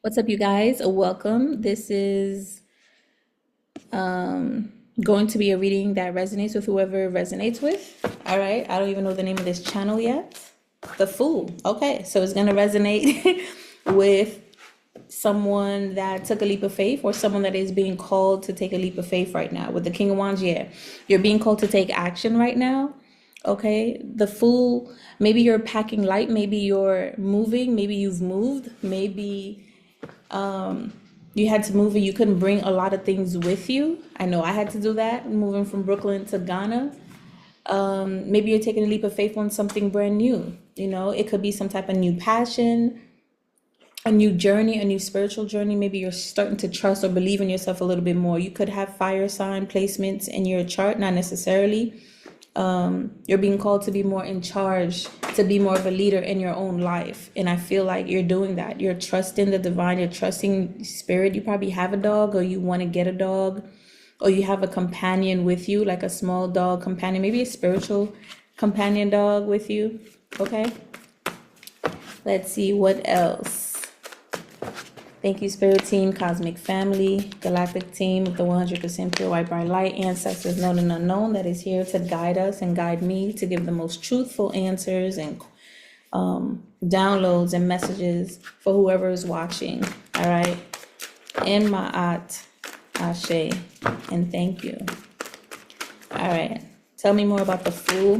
What's up, you guys? Welcome. This is going to be a reading that resonates with whoever resonates with. All right. I don't even know the name of this channel yet. The Fool. Okay. So it's going to resonate with someone that took a leap of faith or someone that is being called to take a leap of faith right now. With the King of Wands, yeah. You're being called to take action right now. Okay. The Fool, maybe you're packing light. Maybe you're moving. Maybe you've moved. Maybe you had to move and you couldn't bring a lot of things with you. I know I had to do that, moving from Brooklyn to Ghana. Maybe you're taking a leap of faith on something brand new. It could be some type of new passion, a new journey, a new spiritual journey. Maybe you're starting to trust or believe in yourself a little bit more. You could have fire sign placements in your chart, not necessarily. You're being called to be more in charge, to be more of a leader in your own life. And I feel like you're doing that. You're trusting the divine, you're trusting spirit. You probably have a dog, or you want to get a dog, or you have a companion with you, like a small dog companion, maybe a spiritual companion dog with you. Okay. Let's see what else. Thank you, Spirit Team, Cosmic Family, Galactic Team of the 100% Pure White Bright Light, Ancestors known and unknown, that is here to guide us and guide me to give the most truthful answers and downloads and messages for whoever is watching. All right. In Ma'at, Ashe, and thank you. All right. Tell me more about the Fool.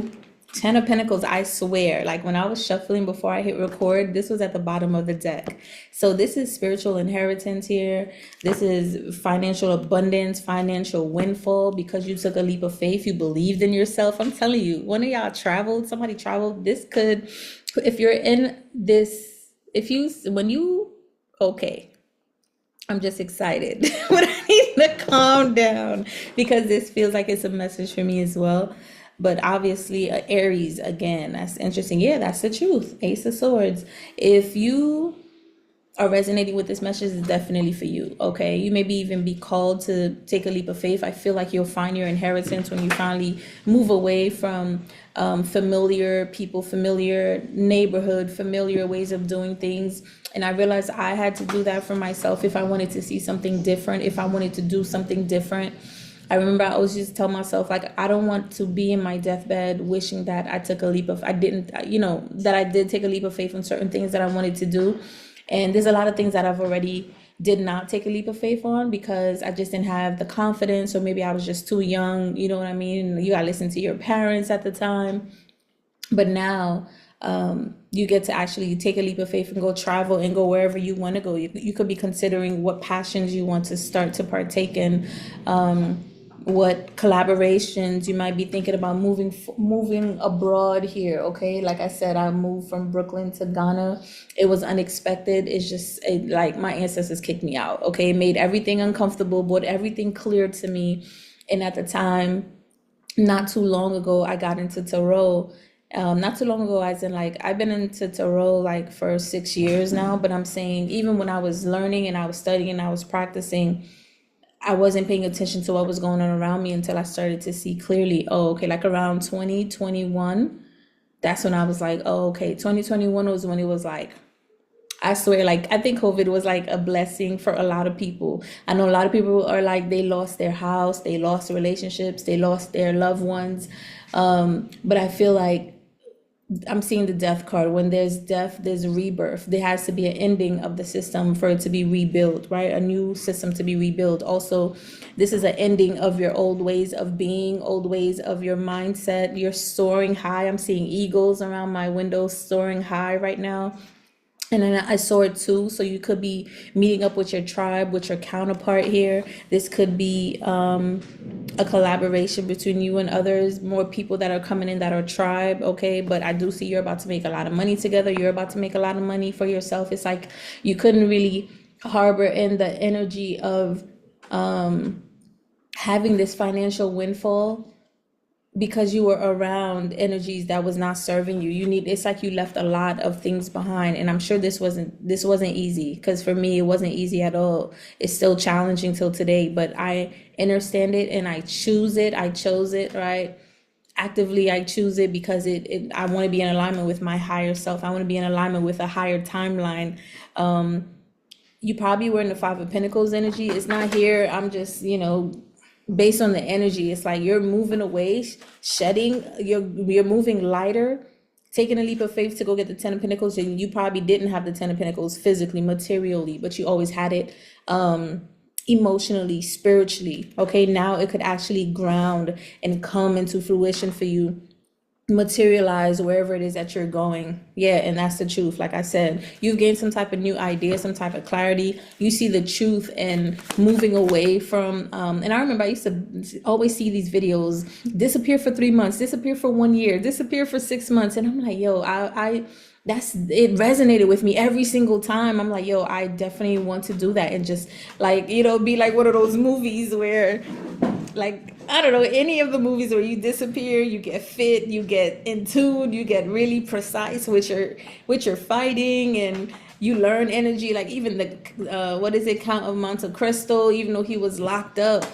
Ten of Pentacles, I swear, like when I was shuffling before I hit record, this was at the bottom of the deck. So this is spiritual inheritance here. This is financial abundance, financial windfall, because you took a leap of faith. You believed in yourself. I'm telling you, one of y'all traveled, somebody traveled. This could, if you're in this, okay. I'm just excited, but I need to calm down because this feels like it's a message for me as well. But obviously, Aries, again, that's interesting. Yeah, that's the truth. Ace of Swords. If you are resonating with this message, is definitely for you. Okay, you maybe even be called to take a leap of faith. I feel like you'll find your inheritance when you finally move away from familiar people, familiar neighborhood, familiar ways of doing things. And I realized I had to do that for myself if I wanted to see something different, if I wanted to do something different. I remember I always just tell myself, like, I don't want to be in my deathbed wishing that I took a leap of, that I did take a leap of faith on certain things that I wanted to do. And there's a lot of things that I've already did not take a leap of faith on because I just didn't have the confidence, or maybe I was just too young. You know what I mean? You gotta listen to your parents at the time. But now you get to actually take a leap of faith and go travel and go wherever you want to go. You could be considering what passions you want to start to partake in, what collaborations you might be thinking about moving abroad here. Okay, like I said, I moved from Brooklyn to Ghana. It was unexpected. It's just like my ancestors kicked me out. Okay, it made everything uncomfortable, brought everything clear to me. And at the time, not too long ago, I got into tarot. Not too long ago, as in, like, I've been into tarot like for 6 years now, but I'm saying even when I was learning and I was studying and I was practicing, I wasn't paying attention to what was going on around me until I started to see clearly. Oh, okay, like around 2021, that's when I was like, oh, okay, 2021 was when it was like, I swear, like, I think COVID was like a blessing for a lot of people. I know a lot of people are like, they lost their house, they lost relationships, they lost their loved ones. But I feel like I'm seeing the death card. When there's death, there's rebirth. There has to be an ending of the system for it to be rebuilt, right? A new system to be rebuilt. Also, this is an ending of your old ways of being, old ways of your mindset. You're soaring high. I'm seeing eagles around my window soaring high right now. And then I saw it too. So you could be meeting up with your tribe, with your counterpart here. This could be a collaboration between you and others, more people that are coming in that are tribe. Okay. But I do see you're about to make a lot of money together. You're about to make a lot of money for yourself. It's like you couldn't really harbor in the energy of having this financial windfall because you were around energies that was not serving you. It's like you left a lot of things behind. And I'm sure this wasn't easy, because for me it wasn't easy at all. It's still challenging till today, but I understand it and I chose it, right? Actively I choose it because I want to be in alignment with my higher self. I want to be in alignment with a higher timeline. you probably were in the Five of Pentacles energy. It's not here. I'm just, based on the energy, it's like you're moving away, shedding, you're moving lighter, taking a leap of faith to go get the Ten of Pentacles. And you probably didn't have the Ten of Pentacles physically, materially, but you always had it emotionally, spiritually. Okay, now it could actually ground and come into fruition for you, materialize wherever it is that you're going. Yeah, and that's the truth. Like I said, you've gained some type of new idea, some type of clarity. You see the truth and moving away from and I remember I used to always see these videos, disappear for 3 months, disappear for 1 year, disappear for 6 months, and I'm like, yo, I that's it resonated with me every single time. I'm like, yo, I definitely want to do that, and just like, be like one of those movies where, like, I don't know, any of the movies where you disappear, you get fit, you get in tune, you get really precise with your fighting, and you learn energy. Like even the what is it, Count of Monte Cristo, even though he was locked up,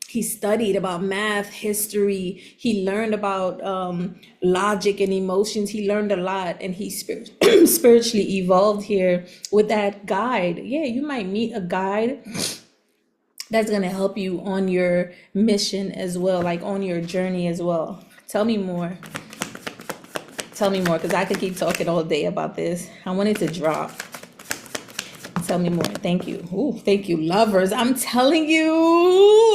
he studied about math, history, he learned about logic and emotions. He learned a lot, and he spiritually evolved here with that guide. Yeah, you might meet a guide that's going to help you on your mission as well, like on your journey as well. Tell me more. Tell me more, because I could keep talking all day about this. I want it to drop. Tell me more. Thank you. Ooh, thank you, lovers. I'm telling you.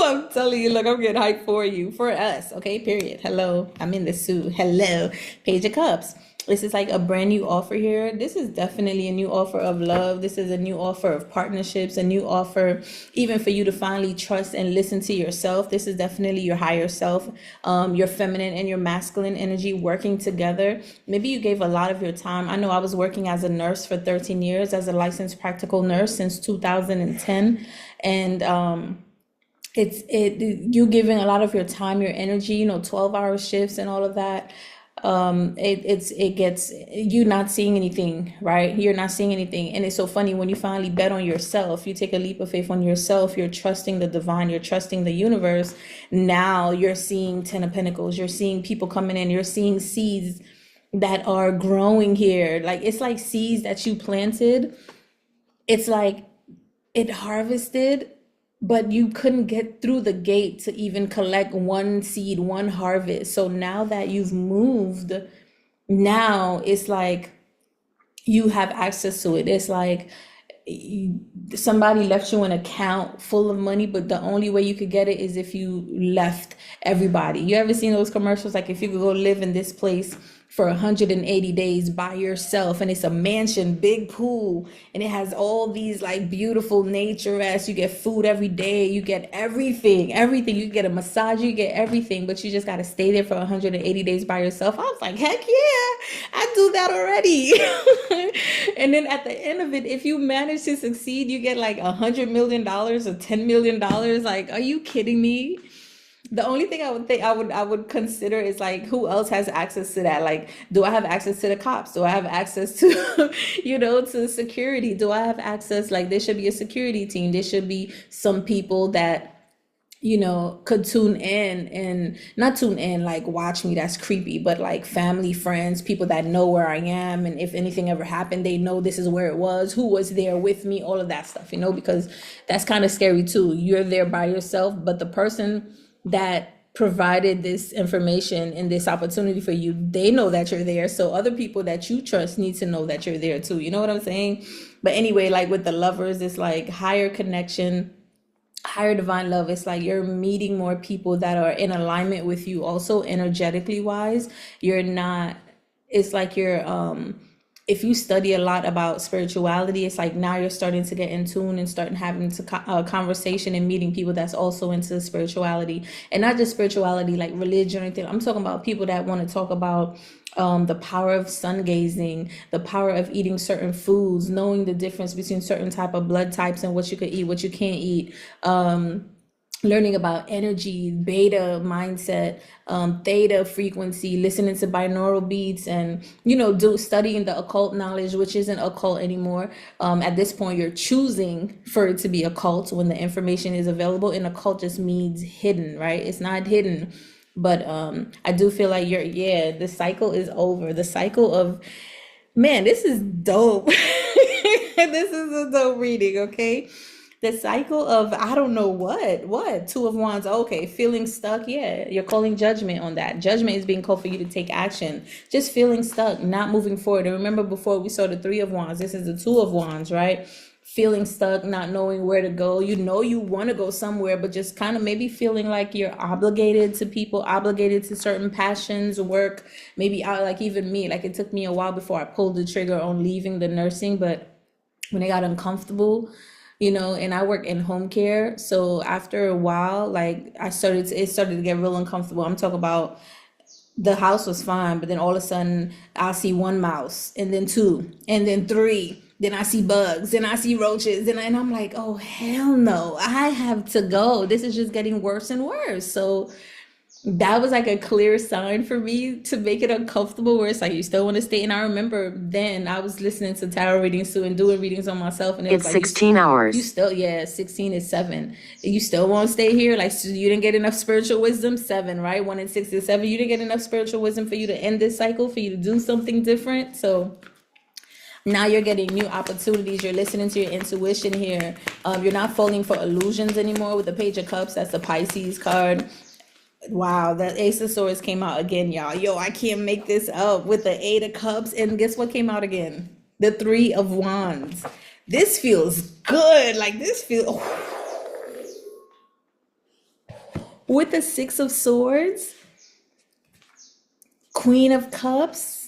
Look, I'm getting hyped for you, for us. Okay, period. Hello. I'm in the suit. Hello. Page of Cups. This is like a brand new offer here. This is definitely a new offer of love. This is a new offer of partnerships, a new offer even for you to finally trust and listen to yourself. This is definitely your higher self, your feminine and your masculine energy working together. Maybe you gave a lot of your time. I know I was working as a nurse for 13 years, as a licensed practical nurse since 2010. And you giving a lot of your time, your energy, 12-hour shifts and all of that. It gets you not seeing anything, right? You're not seeing anything. And it's so funny when you finally bet on yourself, you take a leap of faith on yourself, you're trusting the divine, you're trusting the universe. Now you're seeing Ten of Pentacles, you're seeing people coming in, you're seeing seeds that are growing here. Like it's like seeds that you planted. It's like it harvested, but you couldn't get through the gate to even collect one seed, one harvest. So now that you've moved, now it's like you have access to it. It's like somebody left you an account full of money, but the only way you could get it is if you left everybody. You ever seen those commercials? Like if you could go live in this place for 180 days by yourself, and it's a mansion, big pool, and it has all these like beautiful nature as you get food every day, you get everything, you get a massage, you get everything, but you just got to stay there for 180 days by yourself. I was like, heck yeah, I do that already. And then at the end of it, if you manage to succeed, you get like $100 million or $10 million. Like, are you kidding me? The only thing I would think I would consider is like, who else has access to that? Like, do I have access to the cops? Do I have access to, to security? Do I have access? Like, there should be a security team. There should be some people that, could tune in, and not tune in, like watch me, that's creepy, but like family, friends, people that know where I am. And if anything ever happened, they know this is where it was, who was there with me, all of that stuff, because that's kind of scary too. You're there by yourself, but the person that provided this information and this opportunity for you, they know that you're there. So other people that you trust need to know that you're there too. You know what I'm saying? But anyway, like with the lovers, it's like higher connection, higher divine love. It's like you're meeting more people that are in alignment with you also energetically wise. You're not, it's like you're if you study a lot about spirituality, it's like now you're starting to get in tune and starting having a conversation and meeting people that's also into spirituality, and not just spirituality like religion or anything. I'm talking about people that want to talk about the power of sun gazing, the power of eating certain foods, knowing the difference between certain type of blood types and what you could eat, what you can't eat, learning about energy, beta mindset, theta frequency, listening to binaural beats, and studying the occult knowledge, which isn't occult anymore. At this point, you're choosing for it to be occult when the information is available. And occult just means hidden, right? It's not hidden, but I do feel like the cycle is over. The cycle of, man, this is dope. This is a dope reading, okay? The cycle of I don't know what Two of Wands. Okay, feeling stuck. Yeah, you're calling judgment on that. Judgment is being called for you to take action. Just feeling stuck, not moving forward. And remember, before we saw the Three of Wands. This is the Two of Wands, right? Feeling stuck, not knowing where to go. You know you want to go somewhere, but just kind of maybe feeling like you're obligated to people, obligated to certain passions, work. Maybe I like even me. Like it took me a while before I pulled the trigger on leaving the nursing, but when it got uncomfortable, and I work in home care. So after a while, like it started to get real uncomfortable. I'm talking about the house was fine, but then all of a sudden I'll see one mouse and then two and then three. Then I see bugs, then I see roaches, and I'm like, oh, hell no, I have to go. This is just getting worse and worse. So that was like a clear sign for me to make it uncomfortable where it's like you still want to stay. And I remember then I was listening to tarot readings too and doing readings on myself, and it was It's like 16 you hours. still, yeah, 16 is 7. You still won't stay here, like so you didn't get enough spiritual wisdom. 7, right? 1 and 6 is 7. You didn't get enough spiritual wisdom for you to end this cycle, for you to do something different. So now you're getting new opportunities. You're listening to your intuition here. You're not falling for illusions anymore with the Page of Cups. That's the Pisces card. Wow, the Ace of Swords came out again, y'all. Yo, I can't make this up with the Eight of Cups. And guess what came out again? The Three of Wands. This feels good. Like this feels with the Six of Swords, Queen of Cups.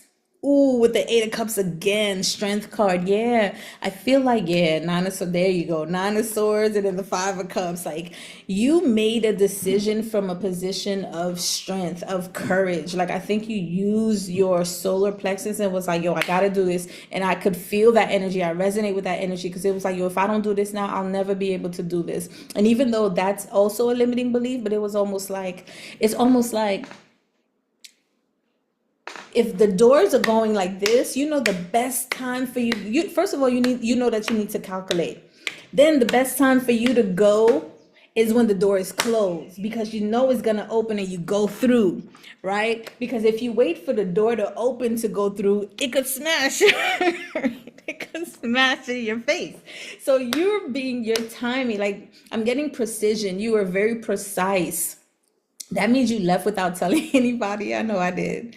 Ooh, with the Eight of Cups again, Strength card. Yeah, I feel like, yeah, Nine of Swords. There you go. Nine of Swords and then the Five of Cups. Like you made a decision from a position of strength, of courage. Like I think you used your solar plexus and was like, yo, I gotta do this. And I could feel that energy. I resonate with that energy because it was like, yo, if I don't do this now, I'll never be able to do this. And even though that's also a limiting belief, but it was it's almost like, if the doors are going like this, the best time for you first of all, that you need to calculate. Then the best time for you to go is when the door is closed, because it's going to open and you go through, right? Because if you wait for the door to open to go through, it could smash. It could smash in your face. So your timing, like I'm getting precision. You were very precise. That means you left without telling anybody. I know I did.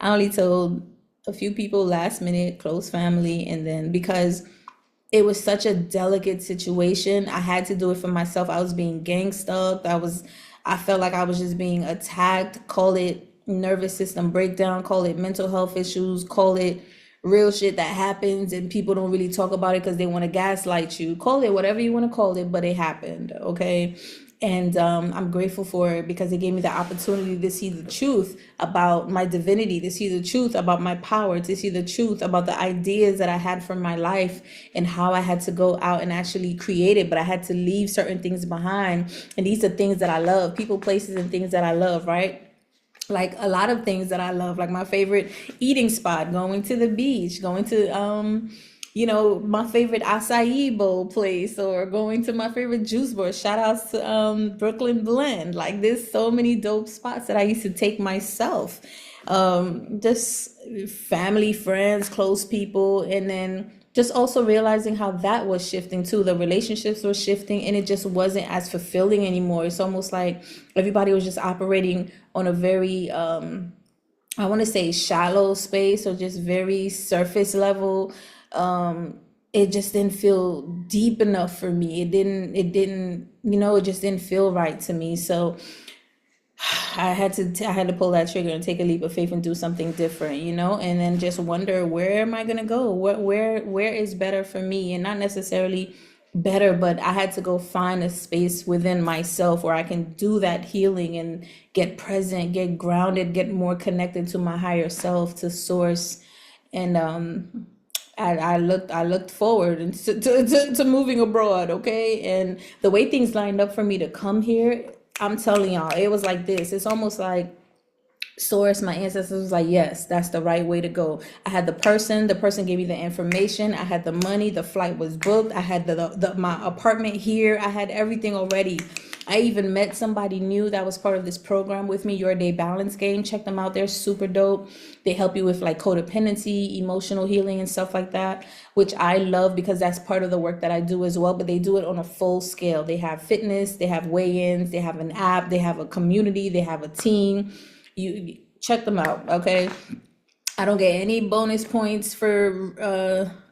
I only told a few people last minute, close family, and then because it was such a delicate situation, I had to do it for myself. I was being gang stalked. I felt like I was just being attacked. Call it nervous system breakdown, call it mental health issues, call it real shit that happens and people don't really talk about it because they want to gaslight you. Call it whatever you want to call it, but it happened, okay? And I'm grateful for it because it gave me the opportunity to see the truth about my divinity, to see the truth about my power, to see the truth about the ideas that I had for my life and how I had to go out and actually create it. But I had to leave certain things behind. And these are things that I love, people, places, and things that I love, right? Like a lot of things that I love, like my favorite eating spot, going to the beach, going to my favorite acai bowl place, or going to my favorite juice bar. Shout outs to Brooklyn Blend. Like there's so many dope spots that I used to take myself. Just family, friends, close people, and then just also realizing how that was shifting too. The relationships were shifting and it just wasn't as fulfilling anymore. It's almost like everybody was just operating on a very I want to say shallow space, or just very surface level. It just didn't feel deep enough for me. It just didn't feel right to me. So I had to pull that trigger and take a leap of faith and do something different, and then just wonder, where am I gonna go? Where is better for me? And not necessarily better, but I had to go find a space within myself where I can do that healing and get present, get grounded, get more connected to my higher self, to source. And I looked forward and to moving abroad, okay? And the way things lined up for me to come here, I'm telling y'all, it was like this. It's almost like source, my ancestors was like, yes, that's the right way to go. I had the person gave me the information, I had the money, the flight was booked, I had my apartment here, I had everything already. I even met somebody new that was part of this program with me, Your Day Balance Game. Check them out. They're super dope. They help you with like codependency, emotional healing, and stuff like that, which I love because that's part of the work that I do as well. But they do it on a full scale. They have fitness, they have weigh-ins, they have an app, they have a community, they have a team. You check them out, okay? I don't get any bonus points for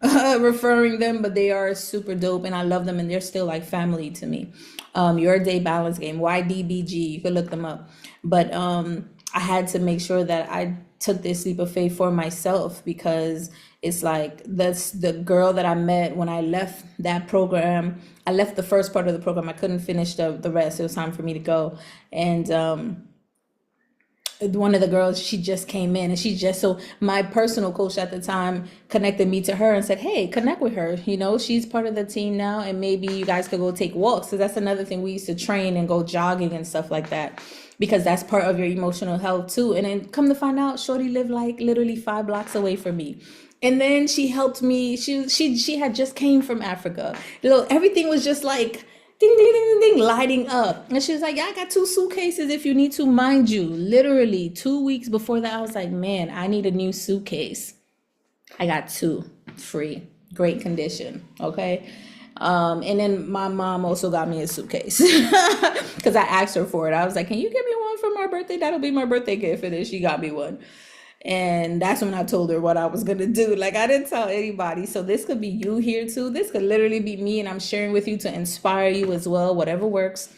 referring them, but they are super dope and I love them and they're still like family to me. Your Day Balance Game, YDBG, you could look them up. But I had to make sure that I took this leap of faith for myself because it's like that's the girl that I met when I left that program. I left the first part of the program. I couldn't finish the rest. It was time for me to go. And one of the girls, she just came in and she just, so my personal coach at the time connected me to her and said, hey, connect with her, you know, she's part of the team now and maybe you guys could go take walks. So that's another thing, we used to train and go jogging and stuff like that because that's part of your emotional health too. And then come to find out, shorty lived like literally 5 blocks away from me. And then she helped me. She had just came from Africa. You know, everything was just like ding, ding, ding, ding, ding, lighting up. And she was like, yeah, I got 2 suitcases if you need to. Mind you, literally 2 weeks before that, I was like, man, I need a new suitcase. I got 2 free, great condition, okay? And then my mom also got me a suitcase because I asked her for it. I was like, can you give me one for my birthday? That'll be my birthday gift. And then she got me one. And that's when I told her what I was going to do. Like, I didn't tell anybody. So this could be you here too. This could literally be me. And I'm sharing with you to inspire you as well, whatever works.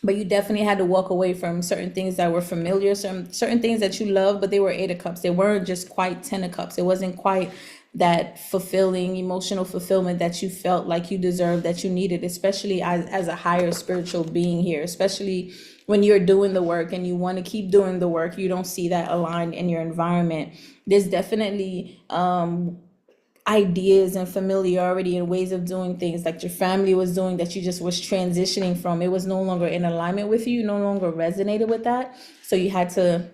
But you definitely had to walk away from certain things that were familiar, certain things that you love, but they were 8 of cups. They weren't just quite 10 of cups. It wasn't quite that fulfilling, emotional fulfillment that you felt like you deserved, that you needed, especially as a higher spiritual being here, especially when you're doing the work and you want to keep doing the work, you don't see that aligned in your environment. There's definitely ideas and familiarity and ways of doing things like your family was doing that you just was transitioning from. It was no longer in alignment with you, no longer resonated with that. So you had to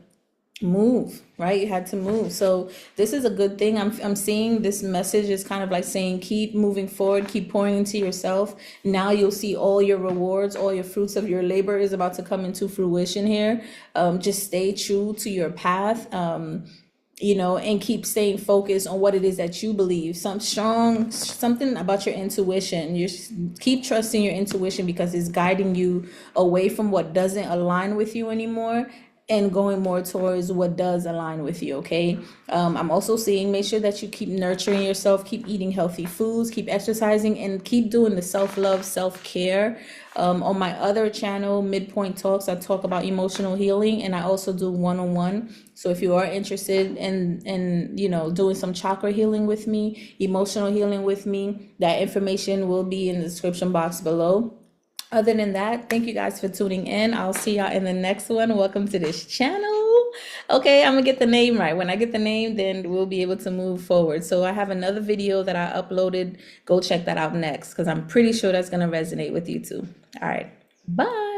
move, right? You had to move. So this is a good thing. I'm seeing this message is kind of like saying, keep moving forward, keep pouring into yourself. Now you'll see all your rewards, all your fruits of your labor is about to come into fruition here. Just stay true to your path. You know, and keep staying focused on what it is that you believe. Something about your intuition. You keep trusting your intuition because it's guiding you away from what doesn't align with you anymore and going more towards what does align with you, okay? I'm also seeing, make sure that you keep nurturing yourself, keep eating healthy foods, keep exercising, and keep doing the self-love, self-care. On my other channel, Midpoint Talks, I talk about emotional healing, and I also do one-on-one. So if you are interested in you know, doing some chakra healing with me, emotional healing with me, that information will be in the description box below. Other than that, thank you guys for tuning in. I'll see y'all in the next one. Welcome to this channel. Okay, I'm gonna get the name right. When I get the name, then we'll be able to move forward. So I have another video that I uploaded. Go check that out next because I'm pretty sure that's gonna resonate with you too. All right, bye.